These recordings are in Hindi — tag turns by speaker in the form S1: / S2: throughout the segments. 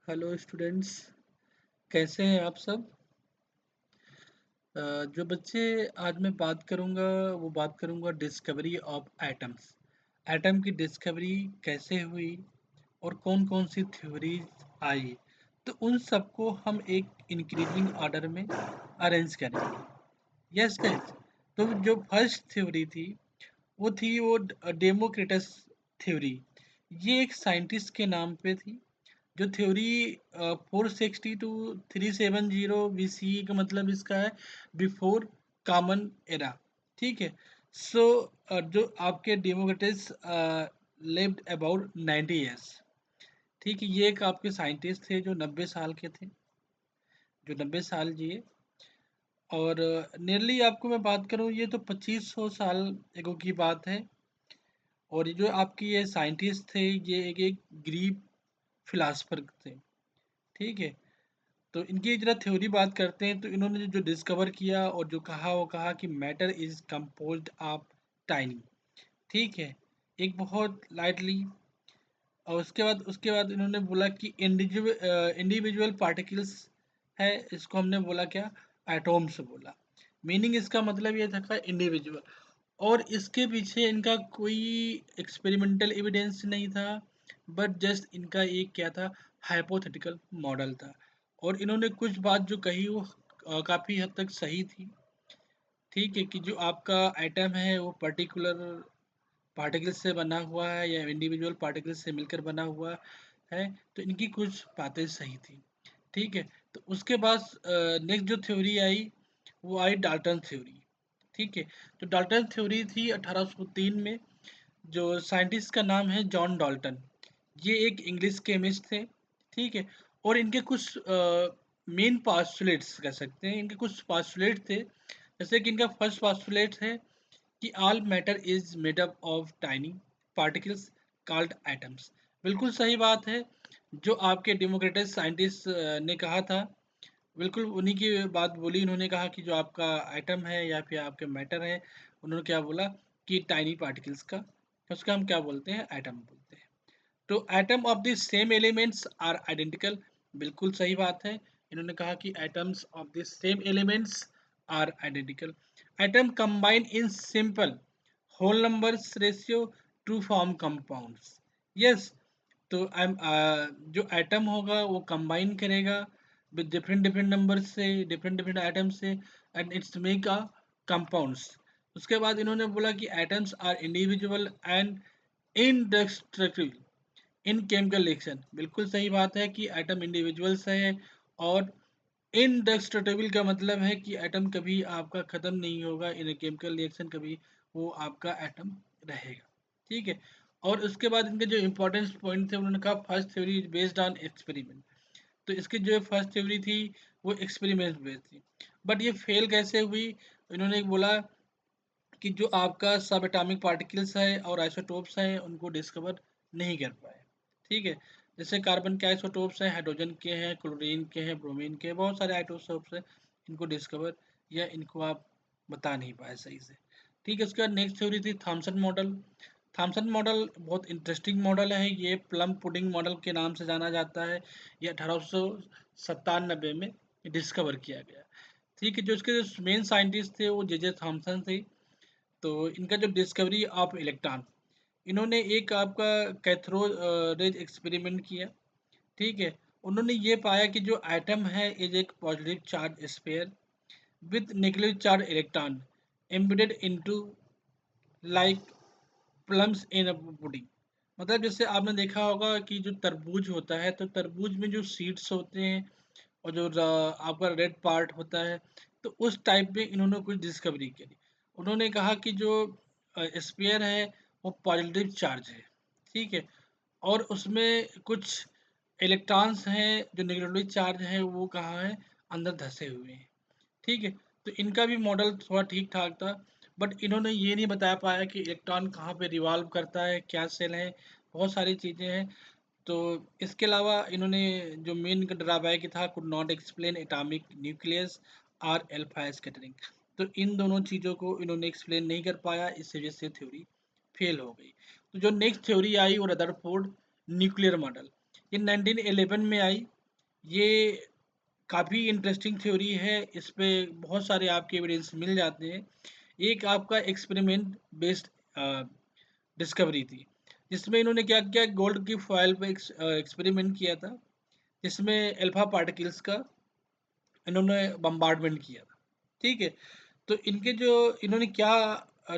S1: हेलो स्टूडेंट्स, कैसे हैं आप सब। जो बच्चे आज मैं बात करूंगा वो बात करूंगा डिस्कवरी ऑफ एटम्स। एटम की डिस्कवरी कैसे हुई और कौन कौन सी थ्योरीज आई, तो उन सबको हम एक इंक्रीजिंग ऑर्डर में अरेंज करेंगे। Yes guys. तो जो फर्स्ट थ्योरी थी वो डेमोक्रिटस थ्योरी। ये एक साइंटिस्ट के नाम पे थी। जो थ्योरी 460 टू 370 BC का मतलब इसका है बिफोर कॉमन एरा। ठीक है। सो जो आपके डेमोक्रेटिस लिव्ड अबाउट 90 ईयर्स। ठीक है, ये एक आपके साइंटिस्ट थे जो 90 साल के थे, जो 90 साल जिए। और नियरली आपको मैं बात करूं, ये तो 2500 साल एगो की बात है। और ये जो आपकी ये साइंटिस्ट थे, ये एक ग्रीक फिलासफर थे। ठीक है। तो इनकी जरा थ्योरी बात करते हैं। तो इन्होंने जो डिस्कवर किया और जो कहा वो कहा कि matter is composed of tiny. ठीक है, एक बहुत लाइटली। और उसके बाद इन्होंने बोला कि इंडिविजुअल पार्टिकल्स है। इसको हमने बोला क्या, एटॉम्स बोला। मीनिंग इसका मतलब ये था इंडिविजुअल। और इसके पीछे इनका कोई एक्सपेरिमेंटल एविडेंस नहीं था, बट जस्ट इनका एक क्या था, हाइपोथेटिकल मॉडल था। और इन्होंने कुछ बात जो कही वो काफ़ी हद तक सही थी। ठीक है, कि जो आपका एटम है वो पर्टिकुलर पार्टिकल्स से बना हुआ है या इंडिविजुअल पार्टिकल्स से मिलकर बना हुआ है। तो इनकी कुछ बातें सही थी। ठीक है। तो उसके बाद नेक्स्ट जो थ्योरी आई वो आई डाल्टन थ्योरी। ठीक है। तो डाल्टन थ्योरी थी 1803 में। जो साइंटिस्ट का नाम है जॉन डाल्टन। ये एक इंग्लिश केमिस्ट थे। ठीक है। और इनके कुछ मेन पास्टुलेट्स कह सकते हैं, इनके कुछ पास्टुलेट थे। जैसे कि इनका फर्स्ट पास्टुलेट है कि all matter is made up of tiny particles called atoms. बिल्कुल सही बात है। जो आपके डेमोक्रेटिक साइंटिस्ट ने कहा था, बिल्कुल उन्हीं की बात बोली। उन्होंने कहा कि जो आपका एटम है या फिर आपके मैटर है, उन्होंने क्या बोला कि टाइनी पार्टिकल्स का, उसका हम क्या बोलते हैं, एटम बोलते हैं। तो atom of the same elements are identical. बिल्कुल सही बात है। इन्होंने कहा कि atoms of the same elements are identical. Atom combine in simple whole numbers ratio to form compounds. Yes. तो जो एटम होगा वो कंबाइन करेगा विद डिफरेंट डिफरेंट नंबर से, डिफरेंट डिफरेंट एटम से, and it's make a compounds. उसके बाद इन्होंने बोला कि atoms are individual and indestructible in chemical reaction. बिल्कुल सही बात है कि एटम इंडिविजुअल्स है। और इनडेस्ट्रक्टिबल का मतलब है कि एटम कभी आपका खत्म नहीं होगा इन केमिकल रिएक्शन, कभी वो आपका एटम रहेगा। ठीक है। और उसके बाद इनके जो इंपॉर्टेंट पॉइंट थे, उन्होंने कहा first theory is based on experiment. तो इसकी जो फर्स्ट थ्योरी थी वो एक्सपेरिमेंट बेस्ड थी। बट ये फेल कैसे हुई, इन्होंने बोला कि जो आपका सब एटॉमिक पार्टिकल्स है और आइसोटोप्स हैं उनको डिस्कवर नहीं कर पाए। ठीक है। जैसे कार्बन के आइसोटोप्स हैं, हाइड्रोजन के हैं, क्लोरीन के हैं, ब्रोमीन के, बहुत सारे आइसोटोप्स हैं। इनको डिस्कवर या इनको आप बता नहीं पाए सही से। ठीक है। उसके बाद नेक्स्ट थ्योरी थी थॉमसन मॉडल। थॉमसन मॉडल बहुत इंटरेस्टिंग मॉडल है। ये प्लम पुडिंग मॉडल के नाम से जाना जाता है। ये 1897 में डिस्कवर किया गया। ठीक है। जो इसके मेन साइंटिस्ट थे वो जे थॉमसन थे। तो इनका जो डिस्कवरी ऑफ इलेक्ट्रॉन, इन्होंने एक आपका कैथोरेज एक्सपेरिमेंट किया। ठीक है। उन्होंने ये पाया कि जो एटम है इज एक positive charge sphere with negative charge electron embedded into like plums in a pudding. मतलब जैसे आपने देखा होगा कि जो तरबूज होता है, तो तरबूज में जो सीड्स होते हैं और जो आपका रेड पार्ट होता है, तो उस टाइप में इन्होंने कुछ डिस्कवरी करी। उन्होंने कहा कि जो स्पेयर है वो पॉजिटिव चार्ज है। ठीक है। और उसमें कुछ इलेक्ट्रॉन्स हैं जो नेगेटिवली चार्ज है, वो कहाँ है, अंदर धसे हुए हैं। ठीक है। तो इनका भी मॉडल थोड़ा ठीक ठाक था। बट इन्होंने ये नहीं बता पाया कि इलेक्ट्रॉन कहाँ पे रिवॉल्व करता है, क्या सेल है, बहुत सारी चीज़ें हैं। तो इसके अलावा इन्होंने जो मेन ड्राबैक था, could not explain atomic nucleus और अल्फा स्कैटरिंग। तो इन दोनों चीज़ों को इन्होंने एक्सप्लेन नहीं कर पाया, इस वजह से थ्योरी फेल हो गई। तो जो नेक्स्ट थ्योरी आई वो रदरफोर्ड न्यूक्लियर मॉडल, ये 1911 में आई। ये काफ़ी इंटरेस्टिंग थ्योरी है, इस पे बहुत सारे आपके एविडेंस मिल जाते हैं। एक आपका एक्सपेरिमेंट बेस्ड डिस्कवरी थी, जिसमें इन्होंने क्या किया, गोल्ड की फॉइल पे एक्सपेरिमेंट किया था, जिसमें अल्फा पार्टिकल्स का इन्होंने बम्बार्डमेंट किया था। ठीक है, तो इनके जो इन्होंने क्या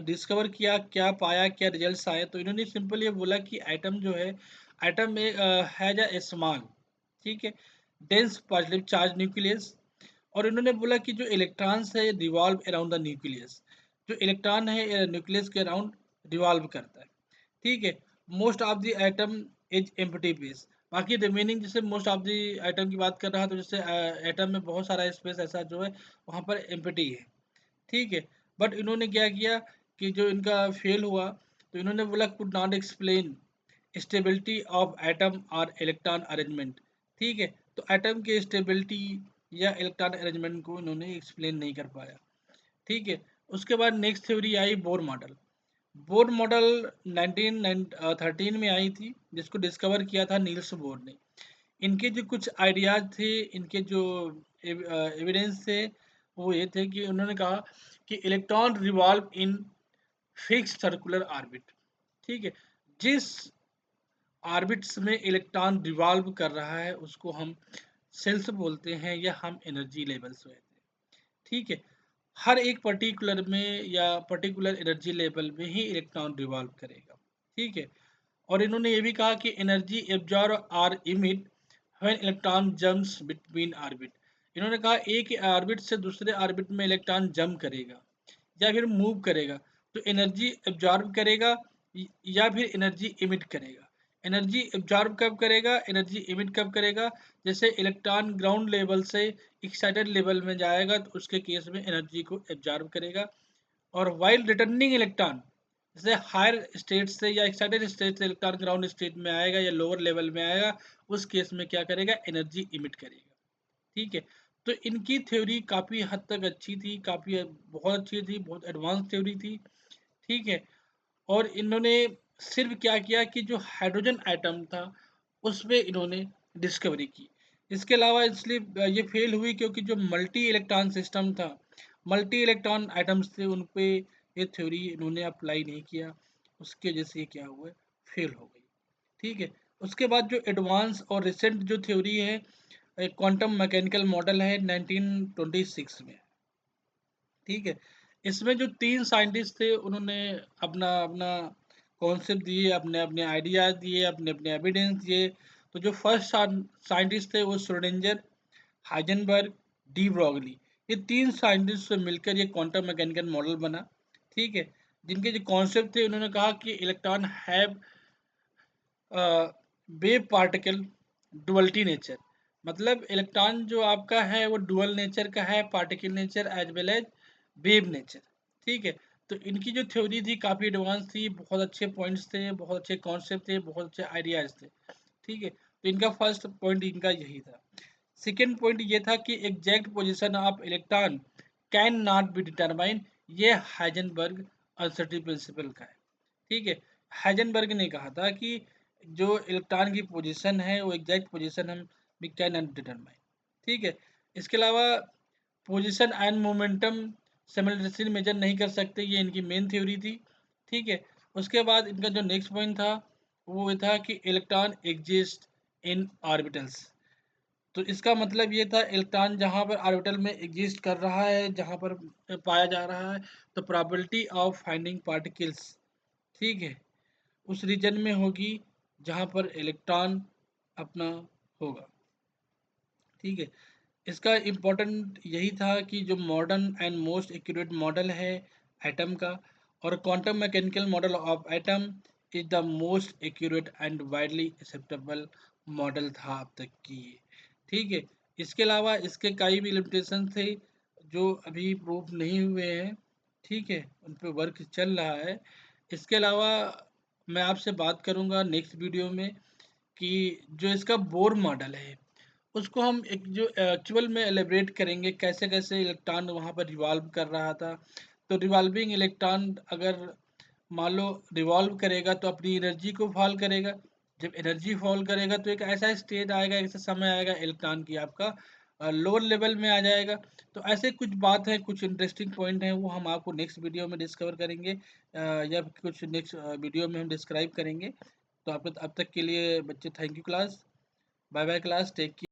S1: डिस्कवर किया, क्या पाया, क्या रिजल्ट्स आए, तो इन्होंने सिंपल ये बोला कि एटम जो है, एटम में हैज अ स्मॉल, ठीक है, डेंस पॉजिटिव चार्ज न्यूक्लियस। और इन्होंने बोला कि जो इलेक्ट्रॉन्स है रिवॉल्व अराउंड द न्यूक्लियस, जो इलेक्ट्रॉन है न्यूक्लियस के अराउंड रिवॉल्व करता है। ठीक है, most of the atom is empty space, बाकी रिमेनिंग जैसे मोस्ट ऑफ द एटम की बात कर रहा, तो जैसे एटम में बहुत सारा स्पेस ऐसा जो है वहाँ पर एम्प्टी है। ठीक है, बट इन्होंने क्या किया कि जो इनका फेल हुआ, तो इन्होंने बोला could not explain stability of atom और इलेक्ट्रॉन अरेंजमेंट। ठीक है, तो एटम के स्टेबिलिटी या इलेक्ट्रॉन अरेंजमेंट को इन्होंने एक्सप्लेन नहीं कर पाया। ठीक है, उसके बाद नेक्स्ट थ्योरी आई बोर मॉडल। बोर मॉडल 1913 में आई थी, जिसको डिस्कवर किया था नील्स बोर ने। इनके जो कुछ आइडियाज थे, इनके जो एविडेंस थे, वो ये थे कि उन्होंने कहा कि electron revolve in fix circular orbit. ठीक है, जिस ऑर्बिट्स में इलेक्ट्रॉन रिवॉल्व कर रहा है उसको हम सेल्स बोलते हैं, या हम एनर्जी लेवल्स कहते हैं। ठीक है, हर एक पर्टिकुलर में या पर्टिकुलर एनर्जी लेवल में ही इलेक्ट्रॉन रिवॉल्व करेगा। ठीक है, और इन्होंने ये भी कहा कि एनर्जी एब्जॉर्ब और emit when electron jumps between orbit. इन्होंने कहा एक ऑर्बिट से दूसरे ऑर्बिट में इलेक्ट्रॉन जंप करेगा या फिर मूव करेगा, तो एनर्जी एब्जॉर्ब करेगा या फिर एनर्जी इमिट करेगा। एनर्जी एब्जॉर्ब कब करेगा, एनर्जी इमिट कब करेगा, जैसे इलेक्ट्रॉन ग्राउंड लेवल से एक्साइटेड लेवल में जाएगा तो उसके केस में एनर्जी को एब्जॉर्ब करेगा। और वाइल रिटर्निंग इलेक्ट्रॉन, जैसे हायर स्टेट से या एक्साइटेड स्टेट से इलेक्ट्रॉन ग्राउंड स्टेट में आएगा या लोअर लेवल में आएगा, उस केस में क्या करेगा, एनर्जी इमिट करेगा। ठीक है, तो इनकी थ्योरी काफ़ी हद तक अच्छी थी, काफ़ी बहुत अच्छी थी, बहुत एडवांस थ्योरी थी। ठीक है, और इन्होंने सिर्फ क्या किया कि जो हाइड्रोजन एटम था उस पे इन्होंने डिस्कवरी की। इसके अलावा इसलिए ये फेल हुई क्योंकि जो मल्टी इलेक्ट्रॉन सिस्टम था, मल्टी इलेक्ट्रॉन एटम्स थे, उन पे ये थ्योरी इन्होंने अप्लाई नहीं किया, उसकी वजह से ये क्या हुआ, फेल हो गई। ठीक है, उसके बाद जो एडवांस और रिसेंट जो थ्योरी है, क्वांटम मैकेनिकल मॉडल है 1926 में। ठीक है, इसमें जो 3 साइंटिस्ट थे उन्होंने अपना अपना कॉन्सेप्ट दिए, अपने अपने आइडियाज दिए, अपने अपने एविडेंस दिए। तो जो फर्स्ट साइंटिस्ट थे वो श्रोडिंगर, हाइजेनबर्ग, डी ब्रॉगली, ये 3 साइंटिस्ट से मिलकर ये क्वांटम मैकेनिकल मॉडल बना। ठीक है, जिनके जो कॉन्सेप्ट थे, उन्होंने कहा कि electron have wave particle duality nature, मतलब इलेक्ट्रॉन जो आपका है वो डुअल नेचर का है, particle nature as well as wave nature. ठीक है, तो इनकी जो थ्योरी थी काफ़ी एडवांस थी, बहुत अच्छे पॉइंट्स थे, बहुत अच्छे कॉन्सेप्ट थे, बहुत अच्छे आइडियाज थे। ठीक है, तो इनका फर्स्ट पॉइंट इनका यही था। सेकेंड पॉइंट ये था कि exact position of electron can not be determine, ये हाइजेनबर्ग अनसर्टेनिटी प्रिंसिपल का है। ठीक है, हाइजेनबर्ग ने कहा था कि जो इलेक्ट्रॉन की पोजीशन है वो एग्जैक्ट पोजीशन हम वी कैन नॉट डिटरमाइन। ठीक है, इसके अलावा position and momentum similarity measure नहीं कर सकते, ये इनकी मेन थ्योरी थी। ठीक है, उसके बाद इनका जो नेक्स्ट पॉइंट था वो ये था कि इलेक्ट्रॉन एग्जिस्ट इन ऑर्बिटल्स। तो इसका मतलब ये था इलेक्ट्रॉन जहाँ पर ऑर्बिटल में एग्जिस्ट कर रहा है, जहाँ पर पाया जा रहा है, तो प्रोबेबिलिटी ऑफ फाइंडिंग पार्टिकल्स, ठीक है, उस रीजन में होगी जहाँ पर इलेक्ट्रॉन अपना होगा। ठीक है, इसका इम्पोर्टेंट यही था कि जो modern and most accurate model है एटम का, और quantum mechanical model of atom is the most accurate and widely acceptable model था अब तक की। ठीक है, इसके अलावा इसके कई भी लिमिटेशन थे जो अभी प्रूफ नहीं हुए हैं। ठीक है, उन पर वर्क चल रहा है। इसके अलावा मैं आपसे बात करूंगा नेक्स्ट वीडियो में कि जो इसका बोर मॉडल है उसको हम एक जो एक्चुअल में एलिब्रेट करेंगे, कैसे कैसे इलेक्ट्रॉन वहाँ पर रिवॉल्व कर रहा था। तो रिवॉल्विंग इलेक्ट्रॉन अगर मान लो रिवॉल्व करेगा तो अपनी एनर्जी को फॉल करेगा, जब एनर्जी फॉल करेगा तो एक ऐसा स्टेज आएगा, ऐसा समय आएगा इलेक्ट्रॉन की आपका लोअर लेवल में आ जाएगा। तो ऐसे कुछ बात है, कुछ इंटरेस्टिंग पॉइंट है, वो हम आपको नेक्स्ट वीडियो में डिस्कवर करेंगे, या कुछ नेक्स्ट वीडियो में हम डिस्क्राइब करेंगे। तो आप अब तक के लिए बच्चे thank you class, bye bye class, take